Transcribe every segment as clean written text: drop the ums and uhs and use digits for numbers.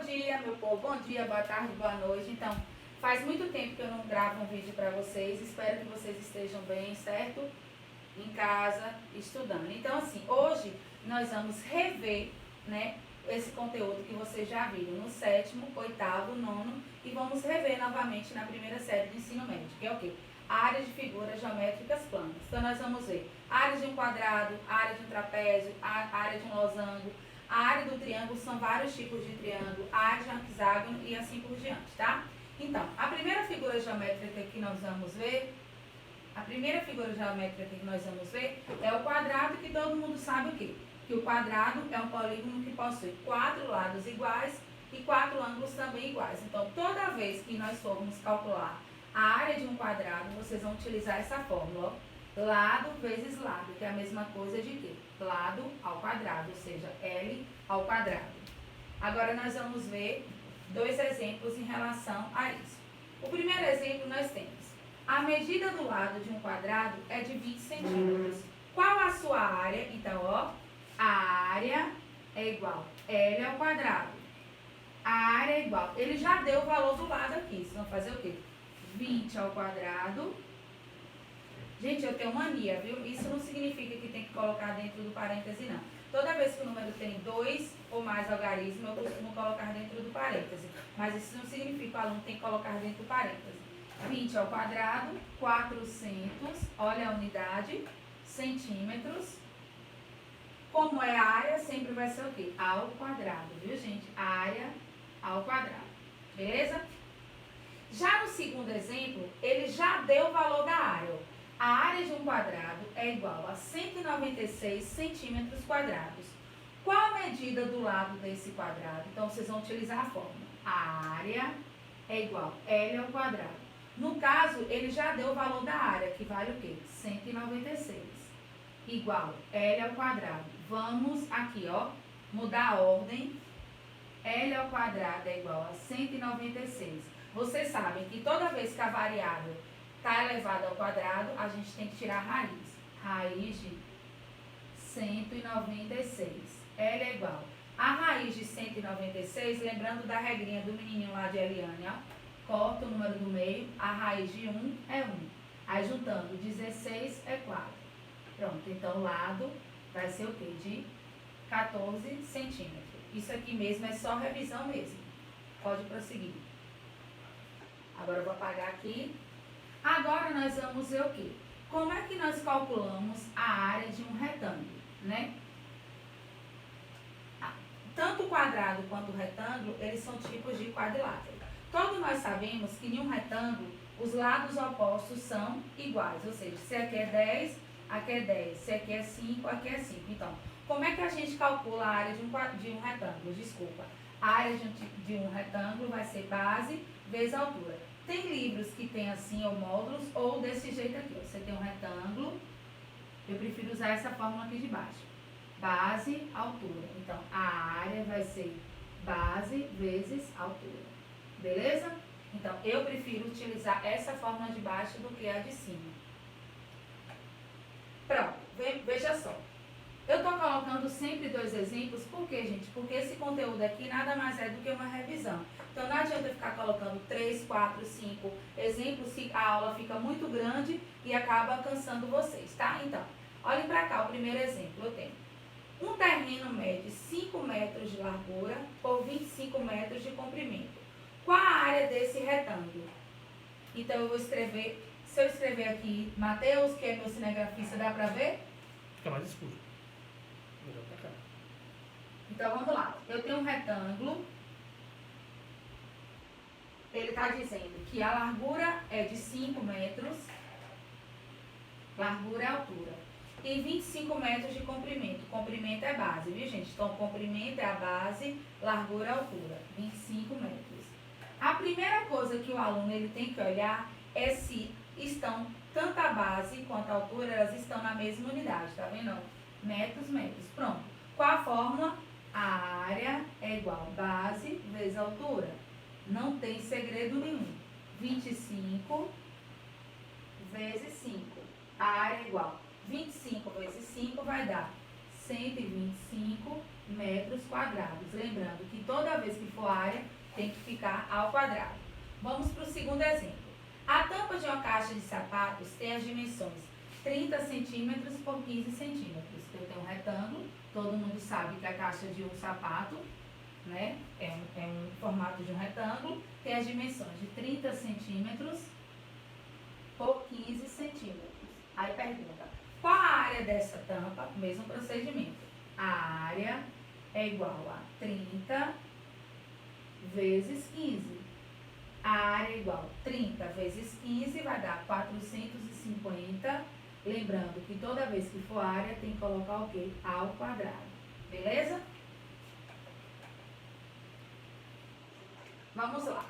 dia, meu povo. Bom dia, boa tarde, boa noite. Então, faz muito tempo que eu não gravo um vídeo para vocês. Espero que vocês estejam bem, certo? Em casa, estudando. Então, assim, hoje nós vamos rever, né, esse conteúdo que vocês já viram no 7º, 8º, 9º e vamos rever novamente na primeira série de ensino médio, que é o quê? Área de figuras geométricas planas. Então, nós vamos ver área de um quadrado, área de um trapézio, área de um losango. A área do triângulo são vários tipos de triângulo, a área de um hexágono e assim por diante, tá? Então, a primeira figura geométrica que nós vamos ver, é o quadrado, que todo mundo sabe o quê? Que o quadrado é um polígono que possui 4 lados iguais e 4 ângulos também iguais. Então, toda vez que nós formos calcular a área de um quadrado, vocês vão utilizar essa fórmula, ó. Lado vezes lado, que é a mesma coisa de quê? Lado ao quadrado, ou seja, L ao quadrado. Agora nós vamos ver dois exemplos em relação a isso. O primeiro exemplo nós temos, a medida do lado de um quadrado é de 20 centímetros. Qual a sua área? Então, ó, a área é igual L ao quadrado. A área é igual, ele já deu o valor do lado aqui, vocês vão fazer o quê? 20 ao quadrado. Gente, eu tenho mania, viu? Isso não significa que tem que colocar dentro do parêntese, não. Toda vez que o número tem 2 ou mais algarismos, eu costumo colocar dentro do parêntese. Mas isso não significa que o aluno tem que colocar dentro do parêntese. 20 ao quadrado, 400, olha a unidade, centímetros. Como é a área, sempre vai ser o quê? Ao quadrado, viu, gente? Área ao quadrado. Beleza? Já no segundo exemplo, ele já deu o valor da área. A área de um quadrado é igual a 196 centímetros quadrados. Qual a medida do lado desse quadrado? Então, vocês vão utilizar a fórmula. A área é igual a L ao quadrado. No caso, ele já deu o valor da área, que vale o quê? 196. Igual L ao quadrado. Vamos aqui, ó, mudar a ordem. L ao quadrado é igual a 196. Vocês sabem que toda vez que a variável está elevada ao quadrado, a gente tem que tirar a raiz. Raiz de 196. L é igual a raiz de 196, lembrando da regrinha do menininho lá de Eliane, ó. Corta o número do meio, a raiz de 1 é 1. Aí juntando 16 é 4. Pronto, então o lado vai ser o quê? De 14 centímetros. Isso aqui mesmo é só revisão mesmo. Pode prosseguir. Agora eu vou apagar aqui. Agora nós vamos ver o quê? Como é que nós calculamos a área de um retângulo, né? Tanto o quadrado quanto o retângulo, eles são tipos de quadrilátero. Todos nós sabemos que em um retângulo, os lados opostos são iguais. Ou seja, se aqui é 10, aqui é 10. Se aqui é 5, aqui é 5. Então, como é que a gente calcula a área de um retângulo? Desculpa. A área de um retângulo vai ser base vezes altura. Tem livros que tem assim, ou módulos, ou desse jeito aqui. Ó. Você tem um retângulo, eu prefiro usar essa fórmula aqui de baixo. Base, altura. Então, a área vai ser base vezes altura. Beleza? Então, eu prefiro utilizar essa fórmula de baixo do que a de cima. Pronto, veja só. Eu estou colocando sempre dois exemplos, por quê, gente? Porque esse conteúdo aqui nada mais é do que uma revisão. Então, não adianta ficar colocando 3, 4, 5 exemplos, se a aula fica muito grande e acaba cansando vocês, tá? Então, olhem para cá o primeiro exemplo. Eu tenho um terreno mede 5 metros de largura por 25 metros de comprimento. Qual a área desse retângulo? Então, eu vou escrever, se eu escrever aqui, Mateus, que é meu cinegrafista, dá para ver? Fica mais escuro. Melhor pra cá. Então, vamos lá. Eu tenho um retângulo. Ele está dizendo que a largura é de 5 metros. Largura é altura. E 25 metros de comprimento. Comprimento é base, viu, gente? Então, comprimento é a base, largura é a altura. 25 metros. A primeira coisa que o aluno ele tem que olhar é se estão, tanto a base quanto a altura, elas estão na mesma unidade, tá vendo? Metros, metros. Pronto. Qual a fórmula? A área é igual a base vezes a altura. Não tem segredo nenhum. 25 vezes 5. A área é igual. 25 vezes 5 vai dar 125 metros quadrados. Lembrando que toda vez que for área, tem que ficar ao quadrado. Vamos para o segundo exemplo. A tampa de uma caixa de sapatos tem as dimensões 30 centímetros por 15 centímetros. Eu tenho um retângulo, todo mundo sabe que a caixa de um sapato, né, é um formato de um retângulo, tem as dimensões de 30 centímetros por 15 centímetros. Aí pergunta, qual a área dessa tampa? Mesmo procedimento. A área é igual a 30 vezes 15. A área é igual a 30 vezes 15 vai dar 450. Lembrando que toda vez que for área tem que colocar o quê? Ao quadrado. Beleza? Vamos lá.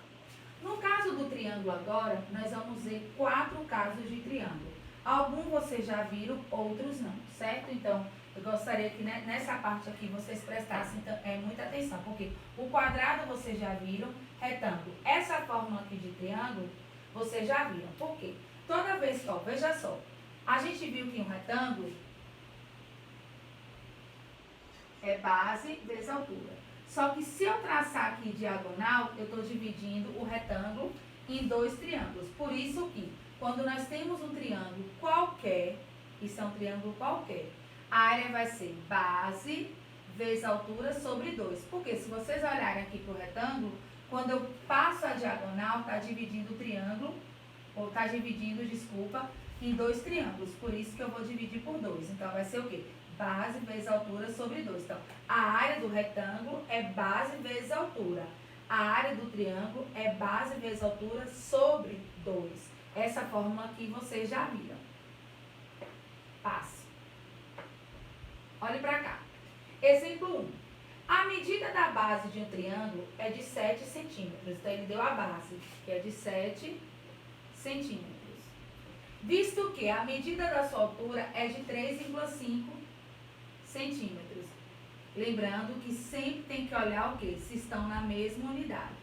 No caso do triângulo agora, nós vamos ver 4 casos de triângulo. Alguns vocês já viram, outros não, certo? Então, eu gostaria que nessa parte aqui vocês prestassem muita atenção, porque o quadrado vocês já viram, retângulo. Essa fórmula aqui de triângulo, vocês já viram. Por quê? Toda vez que, ó, veja só, a gente viu que um retângulo é base vezes altura. Só que se eu traçar aqui diagonal, eu estou dividindo o retângulo em 2 triângulos. Por isso que, quando nós temos um triângulo qualquer, isso é um triângulo qualquer, a área vai ser base vezes altura sobre 2. Porque se vocês olharem aqui para o retângulo, quando eu passo a diagonal, está dividindo o triângulo, ou está dividindo, desculpa, em 2 triângulos. Por isso que eu vou dividir por 2. Então, vai ser o quê? Base vezes altura sobre 2. Então, a área do retângulo é base vezes altura. A área do triângulo é base vezes altura sobre 2. Essa fórmula aqui vocês já viram. Passe. Olhe para cá. Exemplo 1. A medida da base de um triângulo é de 7 centímetros. Então, ele deu a base, que é de 7 centímetros. Visto que a medida da sua altura é de 3,5 centímetros. Lembrando que sempre tem que olhar o quê? Se estão na mesma unidade.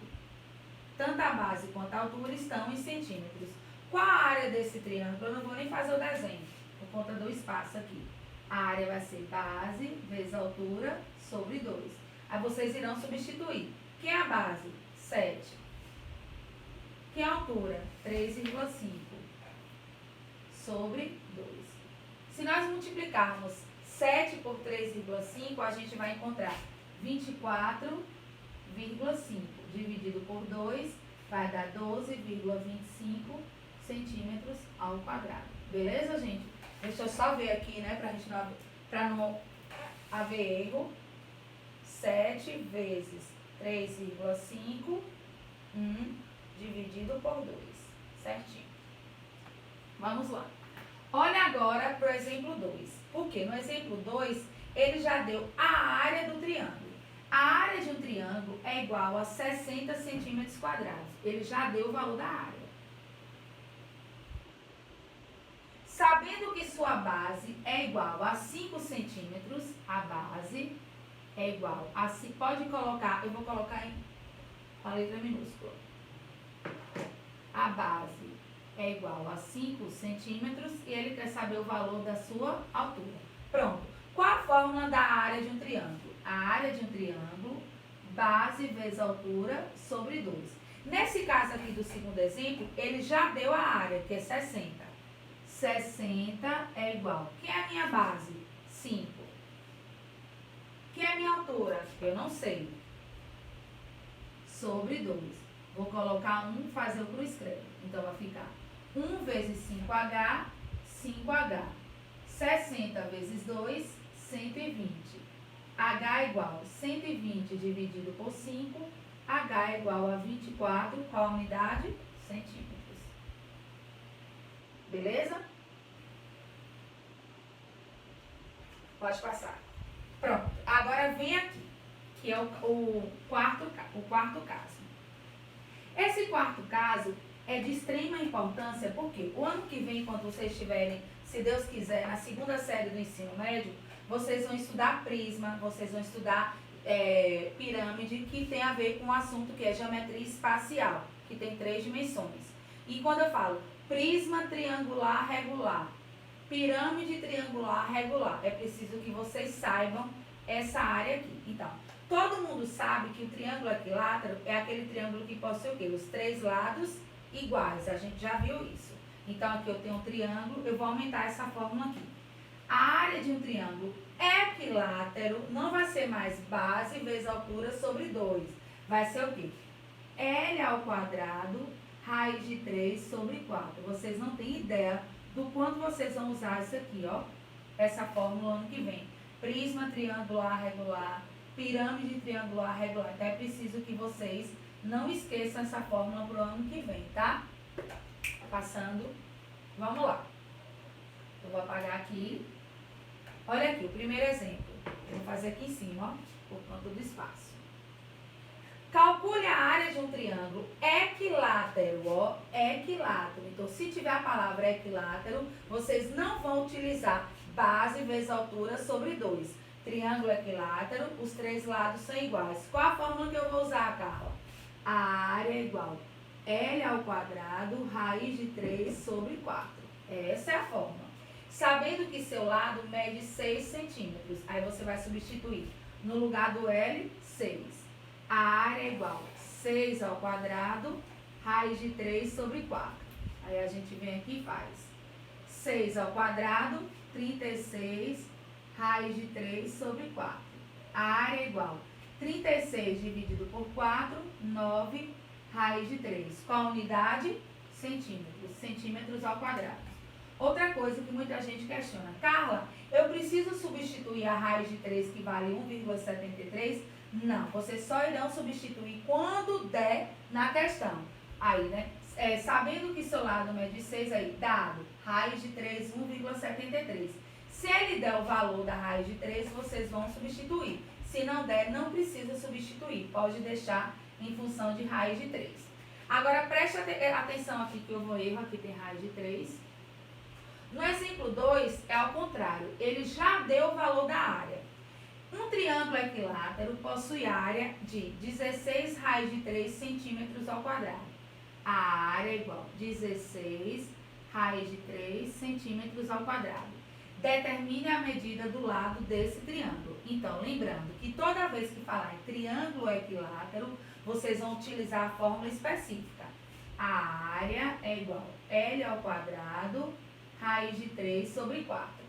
Tanto a base quanto a altura estão em centímetros. Qual a área desse triângulo? Eu não vou nem fazer o desenho, por conta do espaço aqui. A área vai ser base vezes altura sobre 2. Aí vocês irão substituir. Que é a base? 7. Que é a altura? 3,5 sobre 2. Se nós multiplicarmos 7 por 3,5, a gente vai encontrar 24,5. Dividido por 2, vai dar 12,25 centímetros ao quadrado. Beleza, gente? Deixa eu só ver aqui, né, pra não haver erro. 7 vezes 3,5, dividido por 2. Certinho. Vamos lá. Olha agora para o exemplo 2. Porque no exemplo 2, ele já deu a área do triângulo. A área de um triângulo é igual a 60 centímetros quadrados. Ele já deu o valor da área. Sabendo que sua base é igual a 5 centímetros, a base é igual a... Pode colocar, eu vou colocar com a letra minúscula. A base é igual a 5 centímetros e ele quer saber o valor da sua altura. Pronto. Qual a fórmula da área de um triângulo? A área de um triângulo, base vezes altura sobre 2. Nesse caso aqui do segundo exemplo, ele já deu a área, que é 60. 60 é igual. Que é a minha base? 5. Que é a minha altura? Eu não sei. Sobre 2. Vou colocar 1, fazer o cruzcredo. Então, vai ficar 1 vezes 5H, 5H. 60 vezes 2, 120. H é igual a 120 dividido por 5. H é igual a 24. Qual a unidade? Centímetros. Beleza? Pode passar. Pronto. Agora vem aqui, que é o quarto caso. Esse quarto caso é de extrema importância, porque o ano que vem, quando vocês estiverem, se Deus quiser, na segunda série do ensino médio, vocês vão estudar prisma, vocês vão estudar pirâmide, que tem a ver com o assunto que é geometria espacial, que tem 3 dimensões. E quando eu falo prisma triangular regular, pirâmide triangular regular, é preciso que vocês saibam essa área aqui. Então, todo mundo sabe que o triângulo equilátero é aquele triângulo que possui o quê? Os 3 lados iguais. A gente já viu isso. Então, aqui eu tenho um triângulo, eu vou aumentar essa fórmula aqui. A área de um triângulo equilátero não vai ser mais base vezes altura sobre 2. Vai ser o quê? L ao quadrado, raiz de 3 sobre 4. Vocês não têm ideia do quanto vocês vão usar isso aqui, ó. Essa fórmula ano que vem. Prisma triangular regular, pirâmide triangular regular. Então, é preciso que vocês não esqueçam essa fórmula para o ano que vem, tá? Passando. Vamos lá. Eu vou apagar aqui. Olha aqui, o primeiro exemplo. Eu vou fazer aqui em cima, ó, por conta do espaço. Calcule a área de um triângulo equilátero, ó, equilátero. Então, se tiver a palavra equilátero, vocês não vão utilizar base vezes altura sobre 2. Triângulo equilátero, os 3 lados são iguais. Qual a fórmula que eu vou usar, Carla? A área é igual L ao quadrado, raiz de 3 sobre 4. Essa é a fórmula. Sabendo que seu lado mede 6 centímetros, aí você vai substituir no lugar do L, 6. A área é igual 6 ao quadrado, raiz de 3 sobre 4. Aí a gente vem aqui e faz 6 ao quadrado, 36, raiz de 3 sobre 4. A área é igual 36 dividido por 4, 9, raiz de 3. Qual a unidade? Centímetros. Centímetros ao quadrado. Outra coisa que muita gente questiona. Carla, eu preciso substituir a raiz de 3 que vale 1,73? Não, vocês só irão substituir quando der na questão. Aí, né? Sabendo que seu lado mede 6, aí, dado, raiz de 3, 1,73. Se ele der o valor da raiz de 3, vocês vão substituir. Se não der, não precisa substituir. Pode deixar em função de raiz de 3. Agora, preste atenção aqui que houve um erro. Aqui tem raiz de 3. No exemplo 2, é ao contrário. Ele já deu o valor da área. Um triângulo equilátero possui área de 16 raiz de 3 centímetros ao quadrado. A área é igual a 16 raiz de 3 centímetros ao quadrado. Determine a medida do lado desse triângulo. Então, lembrando que toda vez que falar em triângulo equilátero, vocês vão utilizar a fórmula específica. A área é igual a L ao quadrado, raiz de 3 sobre 4.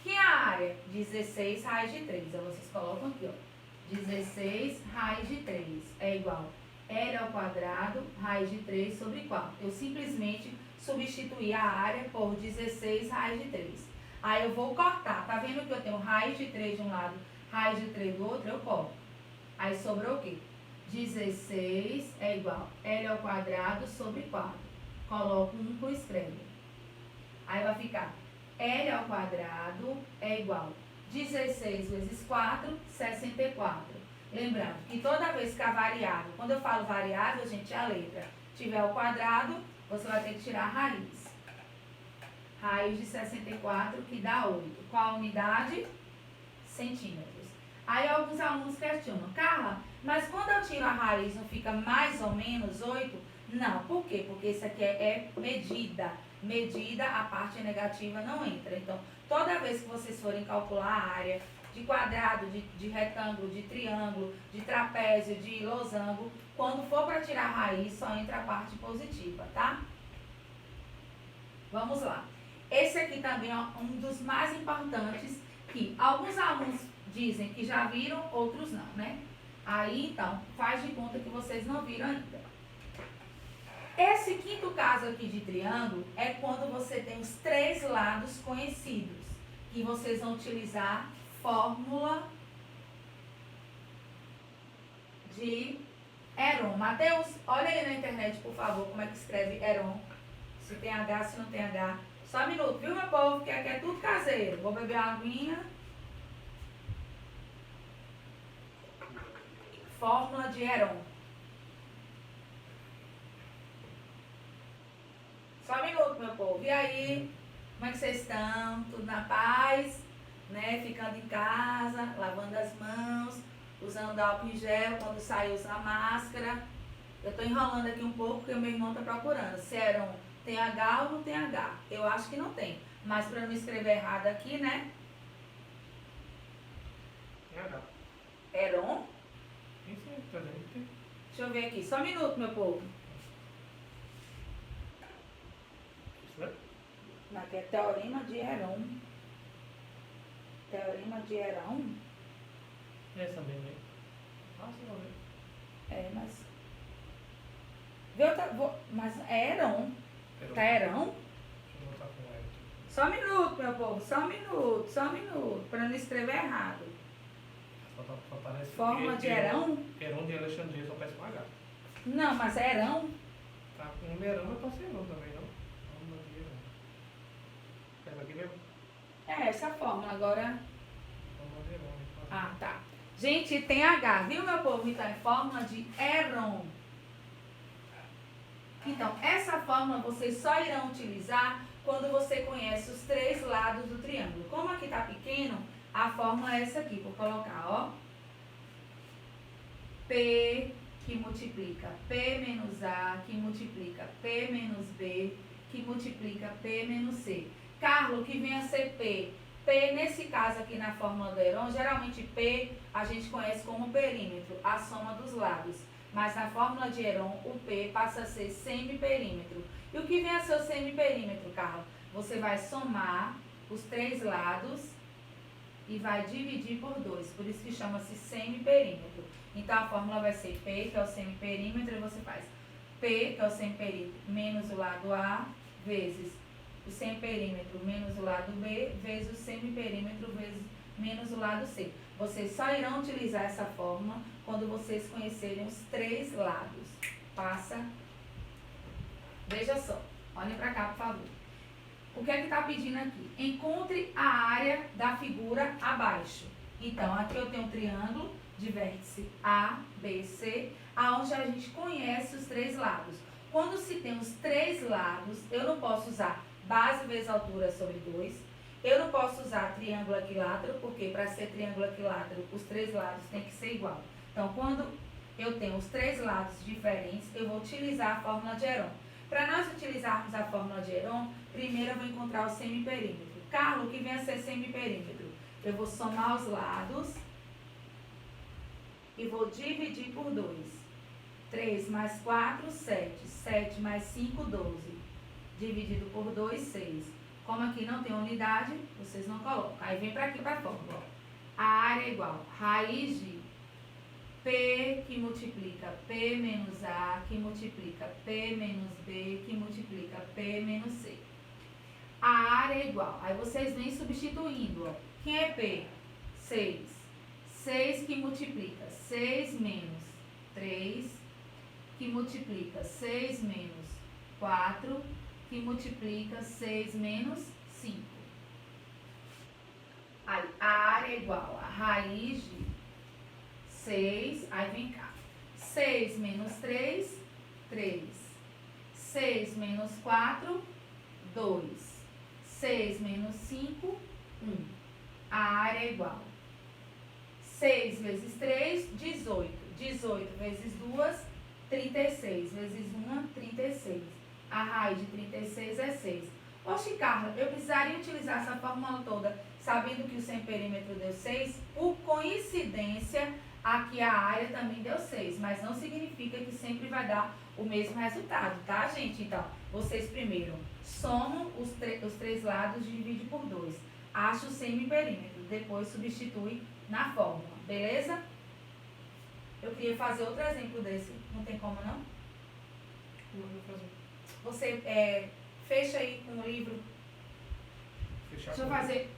Que é a área? 16 raiz de 3. Então, vocês colocam aqui, ó. 16 raiz de 3 é igual a L ao quadrado, raiz de 3 sobre 4. Eu simplesmente substituí a área por 16 raiz de 3. Aí eu vou cortar. Tá vendo que eu tenho raiz de 3 de um lado, raiz de 3 do outro? Eu corto. Aí sobrou o quê? 16 é igual a L ao quadrado sobre 4. Coloco 1 por escreve. Aí vai ficar L ao quadrado é igual a 16 vezes 4, 64. Lembrando que toda vez que a variável, quando eu falo variável, gente, a letra tiver ao quadrado, você vai ter que tirar a raiz. Raiz de 64, que dá 8. Qual a unidade? Centímetros. Aí alguns alunos questionam, Carla, mas quando eu tiro a raiz não fica mais ou menos 8? Não, por quê? Porque isso aqui é medida. Medida, a parte negativa não entra. Então, toda vez que vocês forem calcular a área de quadrado, de retângulo, de triângulo, de trapézio, de losango, quando for para tirar a raiz, só entra a parte positiva, tá? Vamos lá. Esse aqui também é um dos mais importantes, que alguns alunos dizem que já viram, outros não, né? Aí, então, faz de conta que vocês não viram ainda. Esse quinto caso aqui de triângulo é quando você tem os 3 lados conhecidos, que vocês vão utilizar fórmula de Heron. Mateus, olha aí na internet, por favor, como é que escreve Heron. Se tem H, se não tem H. Só um minuto, viu, meu povo? Que aqui é tudo caseiro. Vou beber uma aguinha. Fórmula de Heron. Só um minuto, meu povo. E aí, como é que vocês estão? Tudo na paz? Né? Ficando em casa, lavando as mãos, usando álcool em gel, quando sair usar máscara. Eu tô enrolando aqui um pouco porque o meu irmão tá procurando. Se Heron tem H ou não tem H? Eu acho que não tem. Mas para não escrever errado aqui, né? H. Heron? Isso é presente. Deixa eu ver aqui. Só um minuto, meu povo. Isso é? Aqui é Teorema de Heron. Teorema de Heron? Essa mesmo aí. Nossa, não ver. É, mas... Mas é Heron. Tá Heron? Deixa eu botar com ela aqui. Só um minuto, meu povo. Só um minuto. Pra não escrever errado. Só parece Forma de Heron? Heron de Alexandria, só parece com H. Não, mas é Heron. Tá com um Heron, mas pode ser Heron também, não? Forma de Heron. Pega aqui mesmo? É essa fórmula. Agora... Forma de Heron. Ah, tá. Gente, tem H, viu, meu povo? Então, é fórmula de Heron. Então, essa fórmula vocês só irão utilizar quando você conhece os três lados do triângulo. Como aqui tá pequeno, a fórmula é essa aqui. Vou colocar, ó. P que multiplica P menos A, que multiplica P menos B, que multiplica P menos C. Carlos, que vem a ser P. P, nesse caso aqui na fórmula do Heron, geralmente P a gente conhece como perímetro, a soma dos lados. Mas na fórmula de Heron, o P passa a ser semiperímetro. E o que vem a ser o semiperímetro, Carlos? Você vai somar os três lados e vai dividir por 2. Por isso que chama-se semiperímetro. Então, a fórmula vai ser P, que é o semiperímetro, e você faz P, que é o semiperímetro, menos o lado A, vezes o semiperímetro menos o lado B, vezes o semiperímetro vezes menos o lado C. Vocês só irão utilizar essa fórmula quando vocês conhecerem os três lados. Passa. Veja só. Olhem para cá, por favor. O que é que está pedindo aqui? Encontre a área da figura abaixo. Então, aqui eu tenho um triângulo de vértice A, B, C, aonde a gente conhece os três lados. Quando se tem os três lados, eu não posso usar base vezes altura sobre 2. Eu não posso usar triângulo equilátero, porque para ser triângulo equilátero, os três lados têm que ser igual. Então, quando eu tenho os três lados diferentes, eu vou utilizar a fórmula de Heron. Para nós utilizarmos a fórmula de Heron, primeiro eu vou encontrar o semiperímetro. Carlos, o que vem a ser semiperímetro? Eu vou somar os lados e vou dividir por 2. 3 mais 4, 7. 7 mais 5, 12. Dividido por 2, 6. Como aqui não tem unidade, vocês não colocam. Aí vem para aqui para a fórmula. A área é igual a raiz de P que multiplica P menos A, que multiplica P menos B, que multiplica P menos C. A área é igual. Aí vocês vêm substituindo. Ó. Quem é P? 6. 6 que multiplica 6 menos 3, que multiplica 6 menos 4, que multiplica 6 menos 5. Aí, a área é igual a raiz de 6, aí vem cá. 6 menos 3, 3. 6 menos 4, 2. 6 menos 5, 1. A área é igual. 6 vezes 3, 18. 18 vezes 2, 36. Vezes 1, 36. A raiz de 36 é 6. Oxe, Carla, eu precisaria utilizar essa fórmula toda, sabendo que o semiperímetro deu 6. Por coincidência, aqui a área também deu 6. Mas não significa que sempre vai dar o mesmo resultado, tá, gente? Então, vocês primeiro somam os três lados e dividem por 2. Acha o semiperímetro. Depois substitui na fórmula, beleza? Eu queria fazer outro exemplo desse. Não tem como, não? Como eu vou fazer? Você fecha aí com o livro. Fechar Deixa eu com- fazer.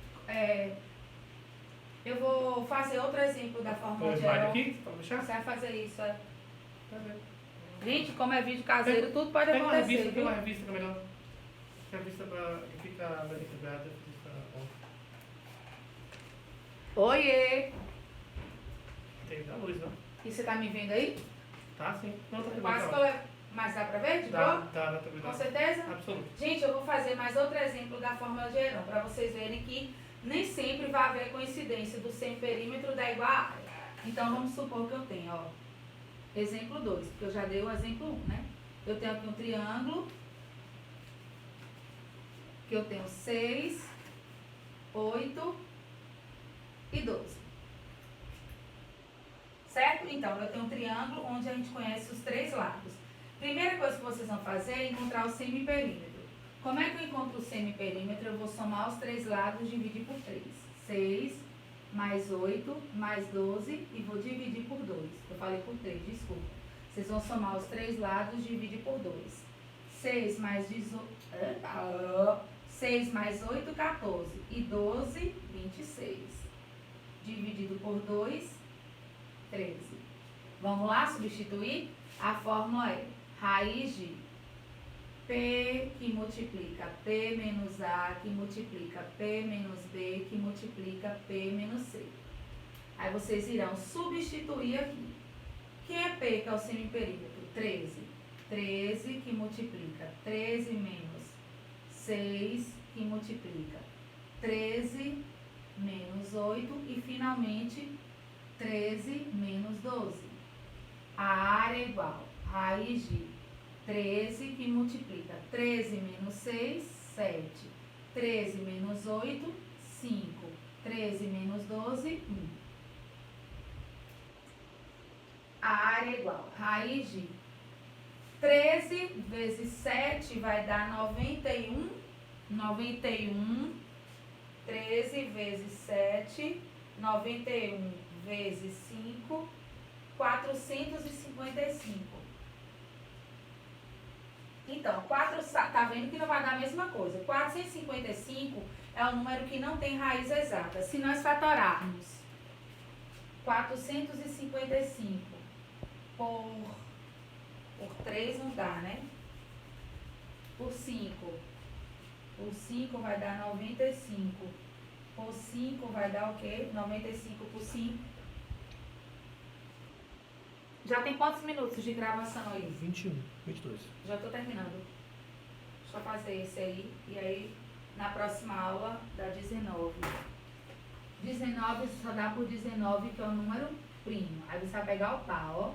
Eu vou fazer outro exemplo da fórmula Põe o de slide Heron. aqui, pra deixar? Você vai fazer isso. Tá vendo? Gente, como é vídeo caseiro, tudo pode Pega uma acontecer, revista, viu? pega uma revista que é melhor. A revista que fica verificada, fica... Oiê! Tem da luz, não? E você tá me vendo aí? Tá, sim. Não, tá Quase tudo que eu levo. Mas dá pra ver de boa? Dá, tá tudo Com certeza? Absoluto. Gente, eu vou fazer mais outro exemplo da fórmula de Heron, para vocês verem que nem sempre vai haver coincidência do semiperímetro dar igual a área. Então, vamos supor que eu tenho, ó, exemplo 2, porque eu já dei o exemplo 1, né? Eu tenho aqui um triângulo, que eu tenho 6, 8 e 12. certo? Então, eu tenho um triângulo onde a gente conhece os 3 lados. Primeira coisa que vocês vão fazer é encontrar o semiperímetro. Como é que eu encontro o semiperímetro? Eu vou somar os 3 lados e dividir por 3. 6 mais 8 mais 12 e vou dividir por 2. Eu falei por 3, desculpa. Vocês vão somar os 3 lados e dividir por 2. 6 mais 18... 6 mais 8, 14. E 12, 26. Dividido por 2, 13. Vamos lá substituir? A fórmula é raiz de P que multiplica P menos A que multiplica P menos B que multiplica P menos C. Aí vocês irão substituir aqui. Quem é P que é o semiperímetro? 13. 13 que multiplica 13 menos 6 que multiplica 13 menos 8 e finalmente 13 menos 12. A área é igual a raiz de 13 que multiplica 13 menos 6, 7. 13 menos 8, 5. 13 menos 12, 1. A área é igual a raiz de 13 vezes 7 vai dar 91. 91. 13 vezes 7, 91 vezes 5, 455. Então, tá vendo que não vai dar a mesma coisa. 455 é um número que não tem raiz exata. Se nós fatorarmos 455 por 3 não dá, né? Por 5. Por 5 vai dar 95. Por 5 vai dar o quê? 95 por 5. Já tem quantos minutos de gravação aí? 21, 22. Já tô terminando. Deixa eu fazer esse aí. E aí, na próxima aula, dá 19. 19 só dá por 19, que é o número primo. Aí você vai pegar o par, ó.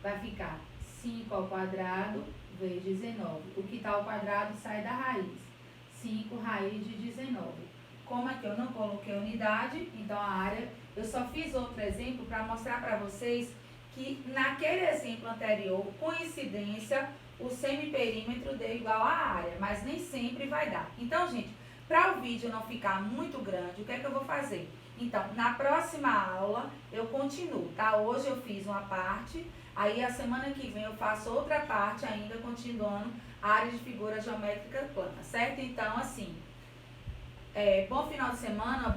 Vai ficar 5 ao quadrado vezes 19. O que está ao quadrado sai da raiz. 5 raiz de 19. Como aqui eu não coloquei unidade, então a área... Eu só fiz outro exemplo para mostrar para vocês que naquele exemplo anterior, coincidência, o semiperímetro deu igual à área, mas nem sempre vai dar. Então, gente, para o vídeo não ficar muito grande, o que é que eu vou fazer? Então, na próxima aula, eu continuo, tá? Hoje eu fiz uma parte, aí a semana que vem eu faço outra parte ainda, continuando a área de figura geométrica plana, certo? Então, assim, bom final de semana,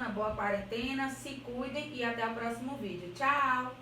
boa quarentena, se cuidem e até o próximo vídeo. Tchau!